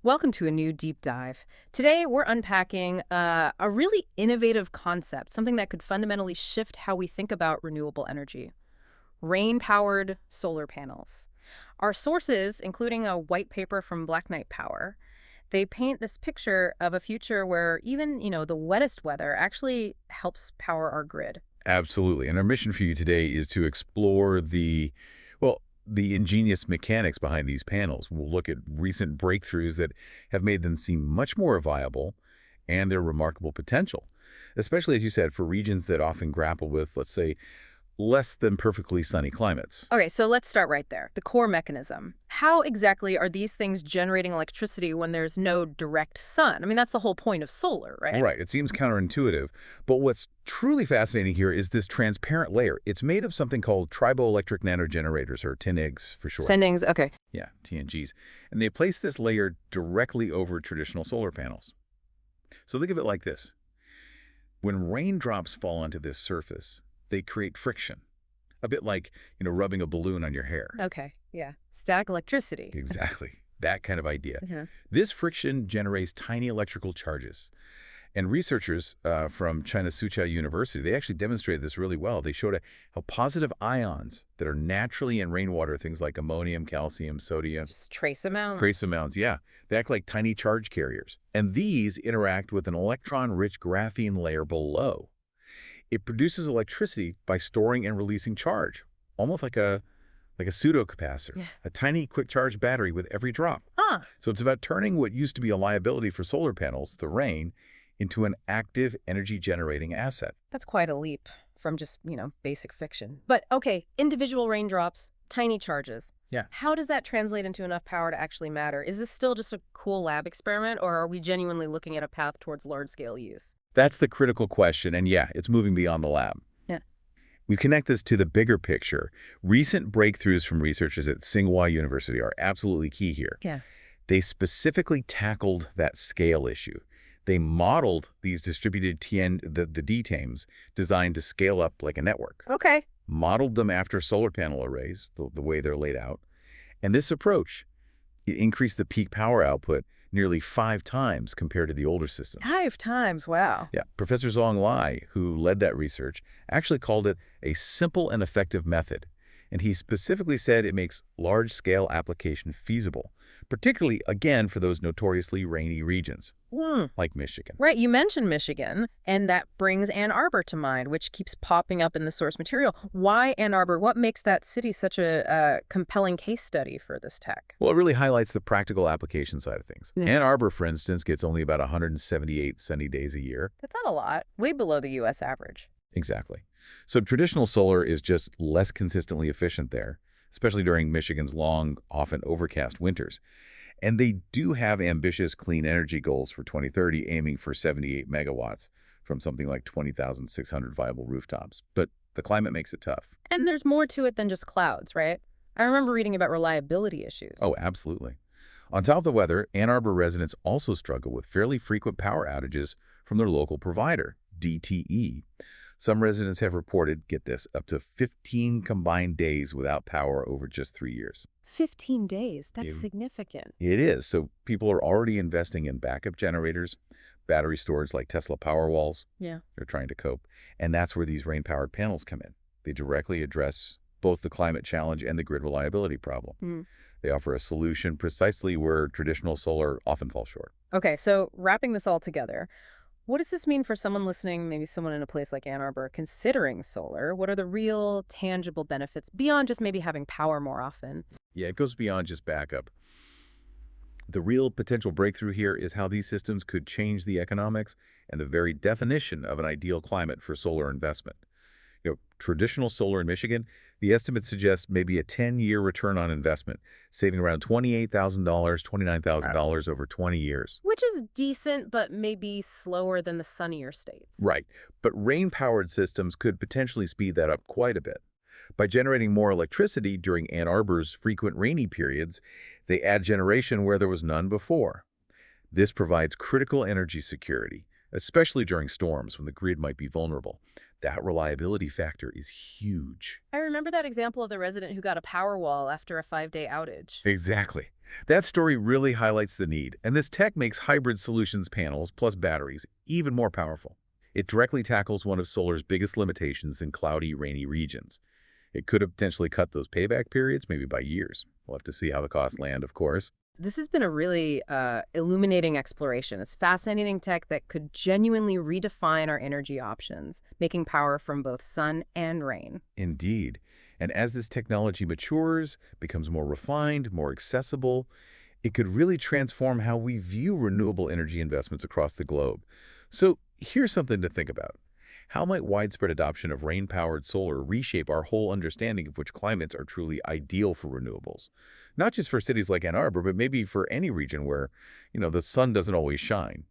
Welcome to a new deep dive. Today, we're unpacking a really innovative concept, something that could fundamentally shift how we think about renewable energy. Rain-powered solar panels. Our sources, including a white paper from Black Knight Power, they paint this picture of a future where even the wettest weather actually helps power our grid. Absolutely. And our mission for you today is to explore the ingenious mechanics behind these panels. We'll look at recent breakthroughs that have made them seem much more viable and their remarkable potential, especially, as you said, for regions that often grapple with, let's say, less than perfectly sunny climates. Okay, so let's start right there. The core mechanism. How exactly are these things generating electricity when there's no direct sun? I mean, that's the whole point of solar, right? Right. It seems counterintuitive, but what's truly fascinating here is this transparent layer. It's made of something called triboelectric nanogenerators, or TINEGs for short. Sendings, okay. Yeah, TNGs. And they place this layer directly over traditional solar panels. So think of it like this. When raindrops fall onto this surface, they create friction. A bit like, rubbing a balloon on your hair. Okay, yeah. Static electricity. Exactly. That kind of idea. Mhm. This friction generates tiny electrical charges. And researchers from China's Suzhou University, they actually demonstrated this really well. They showed how positive ions that are naturally in rainwater, things like ammonium, calcium, sodium, Just trace amount. trace amounts, yeah, they act like tiny charge carriers. And these interact with an electron-rich graphene layer below. It produces electricity by storing and releasing charge, almost like a pseudocapacitor, Yeah. a tiny quick charge battery with every drop. Huh. So it's about turning what used to be a liability for solar panels, the rain, into an active energy-generating asset. That's quite a leap from just basic fiction. But okay, individual raindrops, tiny charges. Yeah. How does that translate into enough power to actually matter? Is this still just a cool lab experiment, or are we genuinely looking at a path towards large-scale use? That's the critical question, and yeah, it's moving beyond the lab. Yeah. We connect this to the bigger picture. Recent breakthroughs from researchers at Tsinghua University are absolutely key here. Yeah. They specifically tackled that scale issue. They modeled these distributed the DTAMs designed to scale up like a network, Okay. modeled them after solar panel arrays, the way they're laid out. And this approach, it increased the peak power output nearly 5 times compared to the older systems. 5 times, wow. Yeah, Professor Zhong Lai, who led that research, actually called it a simple and effective method. And he specifically said it makes large-scale application feasible, particularly, again, for those notoriously rainy regions, Hmm. like Michigan. Right, you mentioned Michigan, and that brings Ann Arbor to mind, which keeps popping up in the source material. Why Ann Arbor? What makes that city such a compelling case study for this tech? Well, it really highlights the practical application side of things. Yeah. Ann Arbor, for instance, gets only about 178 sunny days a year. That's not a lot, way below the U.S. average. Exactly. So traditional solar is just less consistently efficient there, especially during Michigan's long, often overcast winters. And they do have ambitious clean energy goals for 2030, aiming for 78 megawatts from something like 20,600 viable rooftops. But the climate makes it tough. And there's more to it than just clouds, right? I remember reading about reliability issues. Oh, absolutely. On top of the weather, Ann Arbor residents also struggle with fairly frequent power outages from their local provider, DTE. Some residents have reported, get this, up to 15 combined days without power over just 3 years. 15 days, that's Yeah. significant. It is. So people are already investing in backup generators, battery storage like Tesla Powerwalls. Yeah. They're trying to cope. And that's where these rain-powered panels come in. They directly address both the climate challenge and the grid reliability problem. Mm. They offer a solution precisely where traditional solar often falls short. Okay, so wrapping this all together, what does this mean for someone listening, maybe someone in a place like Ann Arbor considering solar? What are the real tangible benefits beyond just maybe having power more often? Yeah, it goes beyond just backup. The real potential breakthrough here is how these systems could change the economics and the very definition of an ideal climate for solar investment. Traditional solar in Michigan, the estimates suggest maybe a 10-year return on investment, saving around $28,000, $29,000 over 20 years. Which is decent, but maybe slower than the sunnier states. Right, but rain-powered systems could potentially speed that up quite a bit. By generating more electricity during Ann Arbor's frequent rainy periods, they add generation where there was none before. This provides critical energy security, especially during storms when the grid might be vulnerable. That reliability factor is huge. I remember that example of the resident who got a power wall after a 5-day outage. Exactly. That story really highlights the need, and this tech makes hybrid solutions panels plus batteries even more powerful. It directly tackles one of solar's biggest limitations in cloudy, rainy regions. It could have potentially cut those payback periods, maybe by years. We'll have to see how the costs land, of course. This has been a really illuminating exploration. It's fascinating tech that could genuinely redefine our energy options, making power from both sun and rain. Indeed. And as this technology matures, becomes more refined, more accessible, it could really transform how we view renewable energy investments across the globe. So here's something to think about. How might widespread adoption of rain-powered solar reshape our whole understanding of which climates are truly ideal for renewables? Not just for cities like Ann Arbor, but maybe for any region where, the sun doesn't always shine.